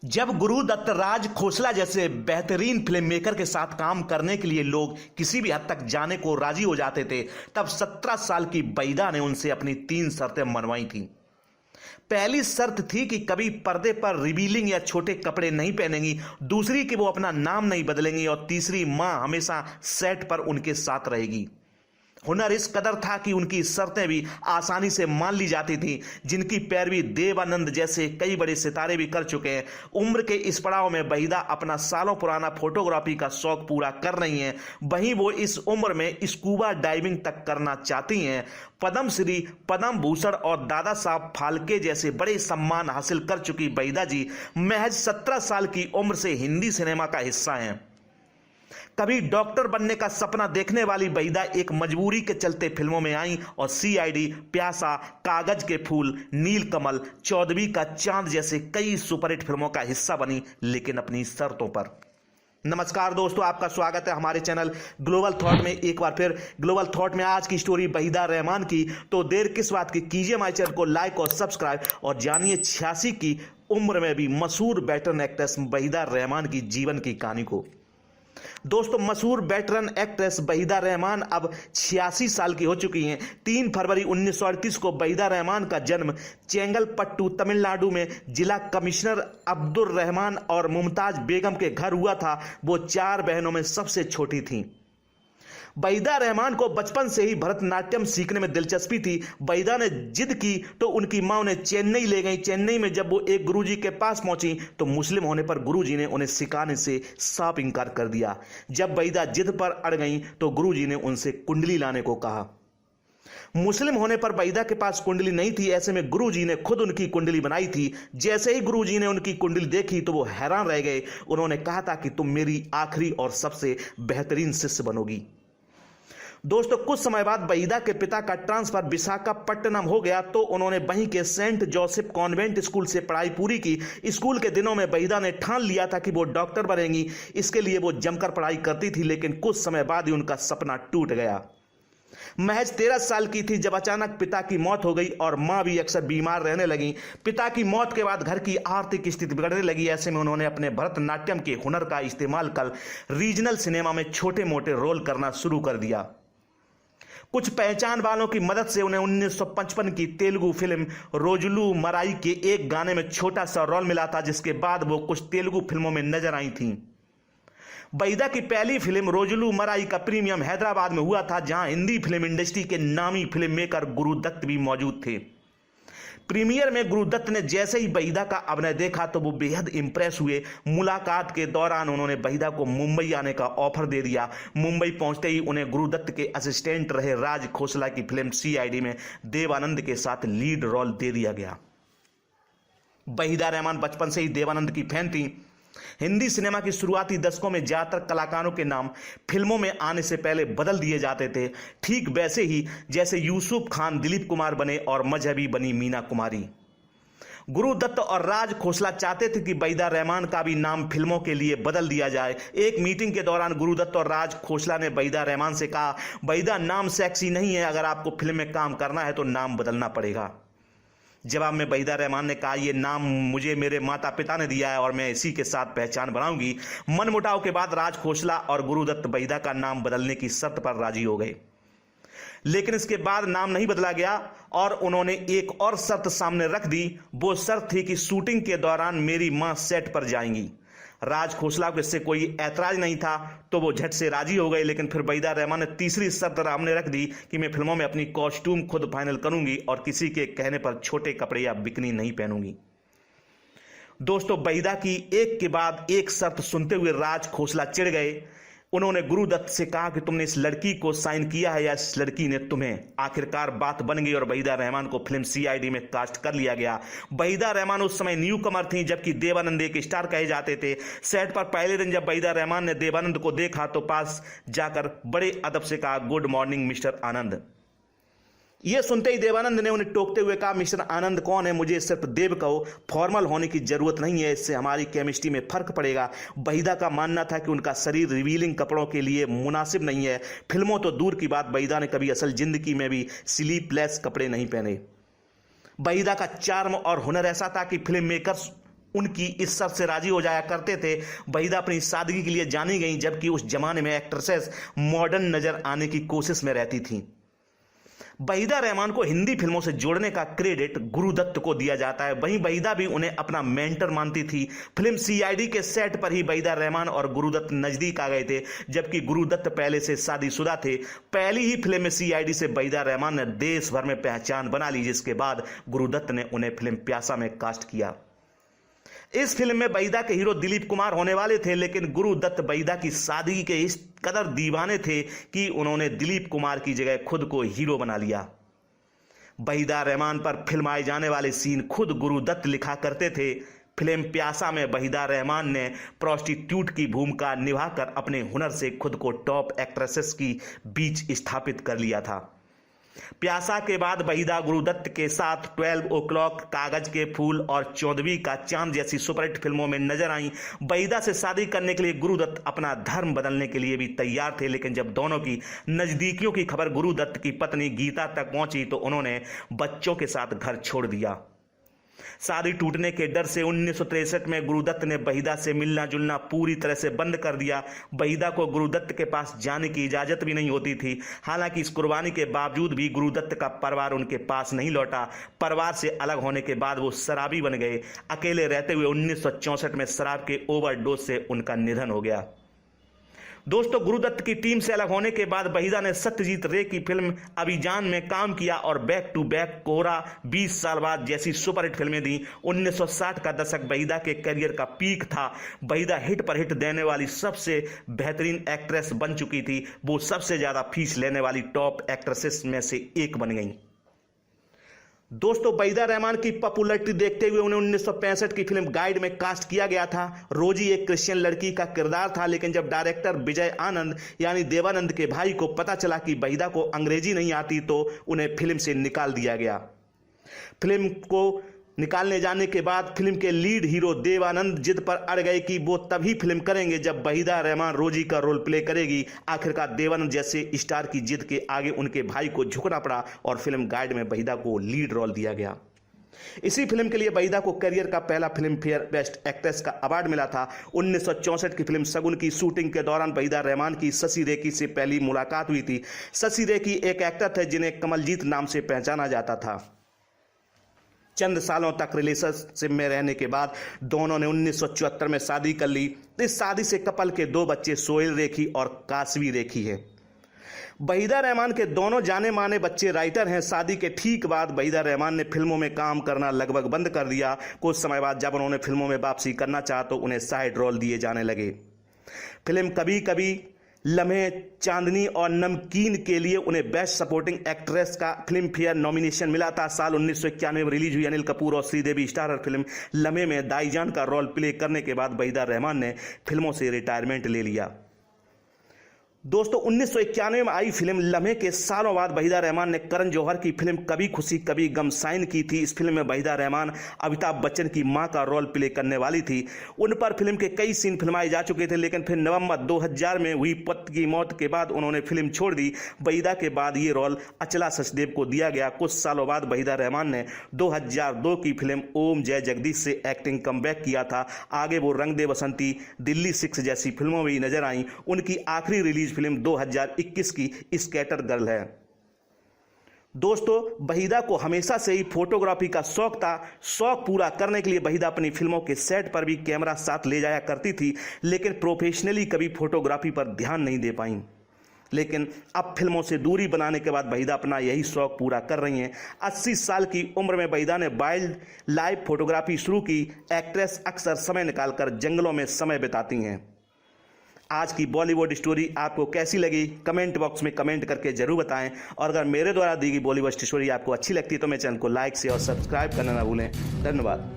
जब गुरु दत्त, राज खोसला जैसे बेहतरीन फिल्म मेकर के साथ काम करने के लिए लोग किसी भी हद तक जाने को राजी हो जाते थे, तब 17 साल की बैदा ने उनसे अपनी 3 शर्तें मनवाई थी। पहली शर्त थी कि कभी पर्दे पर रिवीलिंग या छोटे कपड़े नहीं पहनेंगी, दूसरी कि वो अपना नाम नहीं बदलेंगी और तीसरी मां हमेशा सेट पर उनके साथ रहेगी। हुनर इस कदर था कि उनकी शर्तें भी आसानी से मान ली जाती थी, जिनकी पैरवी देव आनंद जैसे कई बड़े सितारे भी कर चुके हैं। उम्र के इस पड़ाव में बैदा अपना सालों पुराना फोटोग्राफी का शौक पूरा कर रही हैं। वहीं वो इस उम्र में स्कूबा डाइविंग तक करना चाहती हैं। पद्मश्री, पद्म भूषण और दादा साहब फाल्के जैसे बड़े सम्मान हासिल कर चुकी बैदा जी महज 17 साल की उम्र से हिंदी सिनेमा का हिस्सा हैं। कभी डॉक्टर बनने का सपना देखने वाली बैदा एक मजबूरी के चलते फिल्मों में आई और सीआईडी, प्यासा, कागज के फूल, नीलकमल, 14वीं का चांद जैसे कई सुपरहिट फिल्मों का हिस्सा बनी, लेकिन अपनी शर्तों पर। नमस्कार दोस्तों, आपका स्वागत है हमारे चैनल ग्लोबल थॉट में। एक बार फिर ग्लोबल थॉट में आज की स्टोरी बैदा रहमान की। तो देर किस बात की, कीजिए हमारे चैनल को लाइक और सब्सक्राइब और जानिए 86 की उम्र में भी मशहूर वेटरन एक्ट्रेस बैदा रहमान की जीवन की कहानी को। दोस्तों, मशहूर वेटरन एक्ट्रेस बैदा रहमान अब 86 साल की हो चुकी हैं। 3 फरवरी 1938 को बैदा रहमान का जन्म चेंगलपट्टू, तमिलनाडु में जिला कमिश्नर अब्दुल रहमान और मुमताज बेगम के घर हुआ था। वो 4 बहनों में सबसे छोटी थीं। बैदा रहमान को बचपन से ही भरतनाट्यम सीखने में दिलचस्पी थी। बैदा ने जिद की तो उनकी मां उन्हें चेन्नई ले गई। चेन्नई में जब वो एक गुरुजी के पास पहुंची तो मुस्लिम होने पर गुरुजी ने उन्हें सिखाने से साफ इंकार कर दिया। जब बैदा जिद पर अड़ गई तो गुरुजी ने उनसे कुंडली लाने को कहा। मुस्लिम होने पर बैदा के पास कुंडली नहीं थी। ऐसे में गुरुजी ने खुद उनकी कुंडली बनाई थी। जैसे ही गुरुजी ने उनकी कुंडली देखी तो वो हैरान रह गए। उन्होंने कहा था कि तुम मेरी आखिरी और सबसे बेहतरीन शिष्य बनोगी। दोस्तों, कुछ समय बाद बैदा के पिता का ट्रांसफर विशाखापट्टनम हो गया तो उन्होंने वहीं के सेंट जोसेफ कॉन्वेंट स्कूल से पढ़ाई पूरी की। स्कूल के दिनों में बैदा ने ठान लिया था कि वो डॉक्टर बनेंगी। इसके लिए वो जमकर पढ़ाई करती थी, लेकिन कुछ समय बाद ही उनका सपना टूट गया। महज 13 साल की थी जब अचानक पिता की मौत हो गई और मां भी अक्सर बीमार रहने लगी। पिता की मौत के बाद घर की आर्थिक स्थिति बिगड़ने लगी। ऐसे में उन्होंने अपने भरतनाट्यम के हुनर का इस्तेमाल कर रीजनल सिनेमा में छोटे मोटे रोल करना शुरू कर दिया। कुछ पहचान वालों की मदद से उन्हें 1955 की तेलुगु फिल्म रोजुलू मराई के एक गाने में छोटा सा रोल मिला था, जिसके बाद वो कुछ तेलुगु फिल्मों में नजर आई थीं। बैदा की पहली फिल्म रोजुलू मराई का प्रीमियम हैदराबाद में हुआ था, जहां हिंदी फिल्म इंडस्ट्री के नामी फिल्म मेकर गुरु दत्त भी मौजूद थे। प्रीमियर में गुरु दत्त ने जैसे ही बैदा का अभिनय देखा तो वो बेहद इंप्रेस हुए। मुलाकात के दौरान उन्होंने बैदा को मुंबई आने का ऑफर दे दिया। मुंबई पहुंचते ही उन्हें गुरु दत्त के असिस्टेंट रहे राज खोसला की फिल्म सीआईडी में देव आनंद के साथ लीड रोल दे दिया गया। बैदा रहमान बचपन से ही देव आनंद की फैन थी। हिंदी सिनेमा की शुरुआती दशकों में ज्यादातर कलाकारों के नाम फिल्मों में आने से पहले बदल दिए जाते थे, ठीक वैसे ही जैसे यूसुफ खान दिलीप कुमार बने और मजहबी बनी मीना कुमारी। गुरु दत्त और राज खोसला चाहते थे कि बैदा रहमान का भी नाम फिल्मों के लिए बदल दिया जाए। एक मीटिंग के दौरान गुरु दत्त और राज खोसला ने बैदा रहमान से कहा, बैदा नाम सेक्सी नहीं है, अगर आपको फिल्म में काम करना है तो नाम बदलना पड़ेगा। जवाब में बैदा रहमान ने कहा, यह नाम मुझे मेरे माता पिता ने दिया है और मैं इसी के साथ पहचान बनाऊंगी। मनमुटाव के बाद राज खोसला और गुरु दत्त बैदा का नाम बदलने की शर्त पर राजी हो गए, लेकिन इसके बाद नाम नहीं बदला गया और उन्होंने एक और शर्त सामने रख दी। वो शर्त थी कि शूटिंग के दौरान मेरी मां सेट पर जाएंगी। राज खोसला को इससे कोई ऐतराज नहीं था तो वो झट से राजी हो गए, लेकिन फिर बैदा रहमान ने तीसरी शर्त सामने रख दी कि मैं फिल्मों में अपनी कॉस्ट्यूम खुद फाइनल करूंगी और किसी के कहने पर छोटे कपड़े या बिकनी नहीं पहनूंगी। दोस्तों, बैदा की एक के बाद एक शर्त सुनते हुए राज खोसला चिढ़ गए। उन्होंने गुरु दत्त से कहा कि तुमने इस लड़की को साइन किया है या इस लड़की ने तुम्हें। आखिरकार बात बन गई और बैदा रहमान को फिल्म सीआईडी में कास्ट कर लिया गया। बैदा रहमान उस समय न्यू कमर थी, जबकि देवानंद एक स्टार कहे जाते थे। सेट पर पहले दिन जब बैदा रहमान ने देवानंद को देखा तो पास जाकर बड़े अदब से कहा, गुड मॉर्निंग मिस्टर आनंद। यह सुनते ही देवानंद ने उन्हें टोकते हुए कहा, मिस्टर आनंद कौन है, मुझे सिर्फ देव कहो, फॉर्मल होने की जरूरत नहीं है, इससे हमारी केमिस्ट्री में फर्क पड़ेगा। बैदा का मानना था कि उनका शरीर रिवीलिंग कपड़ों के लिए मुनासिब नहीं है। फिल्मों तो दूर की बात, बैदा ने कभी असल जिंदगी में भी स्लीपलेस कपड़े नहीं पहने। बैदा का चार्म और हुनर ऐसा था कि फिल्म मेकर्स उनकी इस शर्त से राजी हो जाया करते थे। वहीदा अपनी सादगी के लिए जानी गई, जबकि उस जमाने में एक्ट्रेसेस मॉडर्न नजर आने की कोशिश में रहती थीं। वहीदा रहमान को हिंदी फिल्मों से जोड़ने का क्रेडिट गुरुदत्त को दिया जाता है। वहीं वहीदा भी उन्हें अपना मेंटर मानती थी। फिल्म सीआईडी के सेट पर ही वहीदा रहमान और गुरुदत्त नजदीक आ गए थे, जबकि गुरुदत्त पहले से शादीशुदा थे। पहली ही फिल्म में सीआईडी से वहीदा रहमान ने देश भर में पहचान बना ली, जिसके बाद गुरुदत्त ने उन्हें फिल्म प्यासा में कास्ट किया। इस फिल्म में वहीदा के हीरो दिलीप कुमार होने वाले थे, लेकिन गुरुदत्त वहीदा की सादगी के इस कदर दीवाने थे कि उन्होंने दिलीप कुमार की जगह खुद को हीरो बना लिया। वहीदा रहमान पर फिल्माए जाने वाले सीन खुद गुरुदत्त लिखा करते थे। फिल्म प्यासा में वहीदा रहमान ने प्रोस्टिट्यूट की भूमिका निभाकर अपने हुनर से खुद को टॉप एक्ट्रेसेस की बीच स्थापित कर लिया था। प्यासा के बाद वहीदा गुरुदत्त के साथ 12 o'clock, कागज के फूल और 14वीं का चांद जैसी सुपरहिट फिल्मों में नजर आईं। वहीदा से शादी करने के लिए गुरुदत्त अपना धर्म बदलने के लिए भी तैयार थे, लेकिन जब दोनों की नजदीकियों की खबर गुरुदत्त की पत्नी गीता तक पहुंची तो उन्होंने बच्चों के साथ घर छोड़ दिया। शादी टूटने के डर से 1963 में गुरुदत्त ने वहीदा से मिलना जुलना पूरी तरह से बंद कर दिया। वहीदा को गुरुदत्त के पास जाने की इजाजत भी नहीं होती थी। हालांकि इस कुर्बानी के बावजूद भी गुरुदत्त का परिवार उनके पास नहीं लौटा। परिवार से अलग होने के बाद वो शराबी बन गए। अकेले रहते हुए 1964 में शराब के ओवरडोज से उनका निधन हो गया। दोस्तों, गुरुदत्त की टीम से अलग होने के बाद वहीदा ने सत्यजीत रे की फिल्म अभिजान में काम किया और बैक टू बैक कोहरा 20 साल बाद जैसी सुपरहिट फिल्में दी। 1960 का दशक वहीदा के करियर का पीक था। वहीदा हिट पर हिट देने वाली सबसे बेहतरीन एक्ट्रेस बन चुकी थी। वो सबसे ज्यादा फीस लेने वाली टॉप एक्ट्रेसेस में से एक बन गई। दोस्तों, वहीदा रहमान की पॉपुलैरिटी देखते हुए उन्हें 1965 की फिल्म गाइड में कास्ट किया गया था। रोजी एक क्रिश्चियन लड़की का किरदार था, लेकिन जब डायरेक्टर विजय आनंद यानी देवानंद के भाई को पता चला कि वहीदा को अंग्रेजी नहीं आती तो उन्हें फिल्म से निकाल दिया गया। फिल्म को निकालने जाने के बाद फिल्म के लीड हीरो देवानंद जिद पर अड़ गए कि वो तभी फिल्म करेंगे जब वहीदा रहमान रोजी का रोल प्ले करेगी। आखिरकार देवानंद जैसे स्टार की जिद के आगे उनके भाई को झुकना पड़ा और फिल्म गाइड में वहीदा को लीड रोल दिया गया। इसी फिल्म के लिए वहीदा को करियर का पहला फिल्म फेयर बेस्ट एक्ट्रेस का अवार्ड मिला था। 1964 की फिल्म शगुन की शूटिंग के दौरान वहीदा रहमान की शशि रेखी से पहली मुलाकात हुई थी। शशि रेखी एक एक्टर थे जिन्हें कमलजीत नाम से पहचाना जाता था। चंद सालों तक रिलेशनशिप में रहने के बाद दोनों ने 1974 में शादी कर ली। इस शादी से कपल के 2 बच्चे सोहेल रेखी और कासवी रेखी हैं। वहीदा रहमान के दोनों जाने माने बच्चे राइटर हैं। शादी के ठीक बाद वहीदा रहमान ने फिल्मों में काम करना लगभग बंद कर दिया। कुछ समय बाद जब उन्होंने फिल्मों में वापसी करना चाहा तो उन्हें साइड रोल दिए जाने लगे। फिल्म कभी कभी, लम्हे, चांदनी और नमकीन के लिए उन्हें बेस्ट सपोर्टिंग एक्ट्रेस का फिल्म फेयर नॉमिनेशन मिला था। साल 1991 में रिलीज हुई अनिल कपूर और श्रीदेवी स्टारर फिल्म लम्हे में दाईजान का रोल प्ले करने के बाद वहीदा रहमान ने फिल्मों से रिटायरमेंट ले लिया। दोस्तों, 1991 में आई फिल्म लम्हे के सालों बाद वहीदा रहमान ने करण जौहर की फिल्म कभी खुशी कभी गम साइन की थी। इस फिल्म में वहीदा रहमान अमिताभ बच्चन की मां का रोल प्ले करने वाली थी। उन पर फिल्म के कई सीन फिल्माए जा चुके थे, लेकिन फिर नवंबर 2000 में हुई पति की मौत के बाद उन्होंने फिल्म छोड़ दी। वहीदा के बाद ये रोल अचला सचदेव को दिया गया। कुछ सालों बाद वहीदा रहमान ने 2002 की फिल्म ओम जय जगदीश से एक्टिंग कमबैक किया था। आगे वो रंग दे बसंती, दिल्ली 6 जैसी फिल्मों में नजर आई। उनकी आखिरी रिलीज फिल्म 2021 की स्कैटर गर्ल है। दोस्तों, वहीदा को हमेशा से ही फोटोग्राफी का शौक था। शौक पूरा करने के लिए वहीदा अपनी फिल्मों के सेट पर भी कैमरा साथ ले जाया करती थी, लेकिन प्रोफेशनली कभी फोटोग्राफी पर ध्यान नहीं दे पाई। लेकिन अब फिल्मों से दूरी बनाने के बाद वहीदा अपना यही शौक पूरा कर रही हैं। 80 साल की उम्र में वहीदा ने वाइल्ड लाइफ फोटोग्राफी शुरू की। एक्ट्रेस अक्सर समय निकालकर जंगलों में समय बिताती हैं। आज की बॉलीवुड स्टोरी आपको कैसी लगी कमेंट बॉक्स में कमेंट करके जरूर बताएं। और अगर मेरे द्वारा दी गई बॉलीवुड स्टोरी आपको अच्छी लगती है तो मेरे चैनल को लाइक से और सब्सक्राइब करना ना भूलें। धन्यवाद।